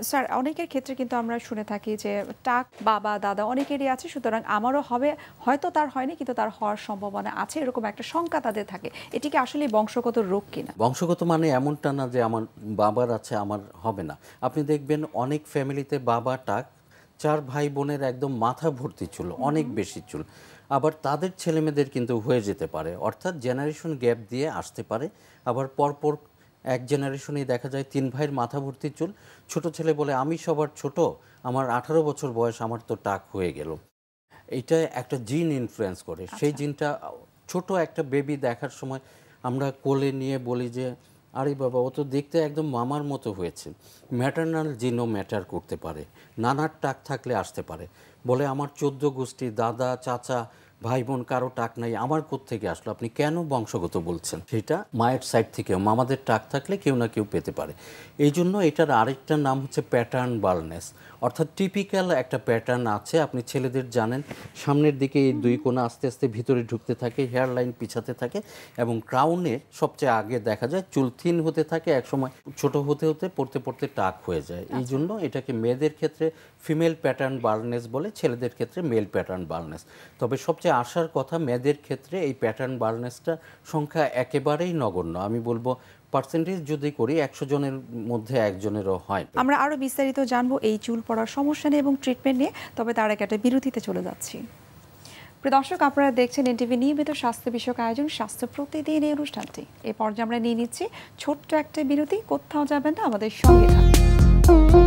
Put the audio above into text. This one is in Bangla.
স্যার অনেকের ক্ষেত্রে কিন্তু আমরা শুনে থাকি যে টাক বাবা দাদা অনেকেরই আছে, সুতরাং আমারও হবে, হয়তো তার হয়নি কিন্তু তার হওয়ার সম্ভাবনা আছে, এরকম একটা শঙ্কা তাদের থাকে। এটি কি আসলে বংশগত রোগ কিনা? বংশগত মানে এমনটা না যে আমার বাবার আছে আমার হবে না। আপনি দেখবেন অনেক ফ্যামিলিতে বাবা টাক, 4 ভাই বোনের একদম মাথা ভর্তি চুল, অনেক বেশি চুল। আবার তাদের ছেলেমেয়েদের কিন্তু হয়ে যেতে পারে, অর্থাৎ জেনারেশন গ্যাপ দিয়ে আসতে পারে। আবার পরপর এক জেনারেশনেই দেখা যায় 3 ভাইয়ের মাথা ভর্তি চুল। ছোট ছেলে বলে আমি সবার ছোট, আমার 18 বছর বয়স, আমার তো টাক হয়ে গেল। এইটা একটা জিন ইনফ্লুয়েন্স করে। সেই জিনটা ছোট একটা বেবি দেখার সময় আমরা কোলে নিয়ে বলি যে আরে বাবা ও তো দেখতে একদম মামার মতো হয়েছে। ম্যাটারনাল জিনও ম্যাটার করতে পারে, নানার টাক থাকলে আসতে পারে। বলে আমার 14 গোষ্ঠী দাদা চাচা ভাই বোন কারো টাক নাই, আমার কোত্থেকে আসলো? আপনি কেন বংশগত বলছেন? সেটা মায়ের সাইড থেকেও মামাদের টাক থাকলে কেউ না কেউ পেতে পারে। এই জন্য এটার আরেকটা নাম হচ্ছে প্যাটার্ন বালনেস, অর্থাৎ টিপিক্যাল একটা প্যাটার্ন আছে। আপনি ছেলেদের জানেন সামনের দিকে এই 2 কোণা আস্তে আস্তে ভিতরে ঢুকতে থাকে, হেয়ার লাইন পিছাতে থাকে, এবং ক্রাউনে সবচেয়ে আগে দেখা যায় চুল থিন হতে থাকে, একসময় ছোট হতে হতে পড়তে পড়তে টাক হয়ে যায়। এই জন্য এটাকে মেয়েদের ক্ষেত্রে ফিমেল প্যাটার্ন বালনেস বলে, ছেলেদের ক্ষেত্রে মেল প্যাটার্ন বালনেস। তবে সবচেয়ে আসার কথা মেয়েদের ক্ষেত্রে এই প্যাটার্ন বালনেসটা সংখ্যা একেবারেই নগণ্য। আমি বলবো পার্সেন্টেজ যদি করি 100 জনের মধ্যে একজনেরও হয়। আমরা আরো বিস্তারিত জানবো এই চুল পড়ার সমস্যা নিয়ে এবং ট্রিটমেন্ট নিয়ে, তবে তার আগে একটা বিরতিতে চলে যাচ্ছি। প্রিয় দর্শক, আপনারা দেখছেন এনটিভি নিয়মিত স্বাস্থ্য বিষয়ক আয়োজন স্বাস্থ্য প্রতিদিন এই অনুষ্ঠানটি। এই পর্যায়ে আমরা নিয়ে নিচ্ছি ছোট্ট একটা বিরতি। কোথাও যাবেন না, আমাদের সঙ্গে থাকুন।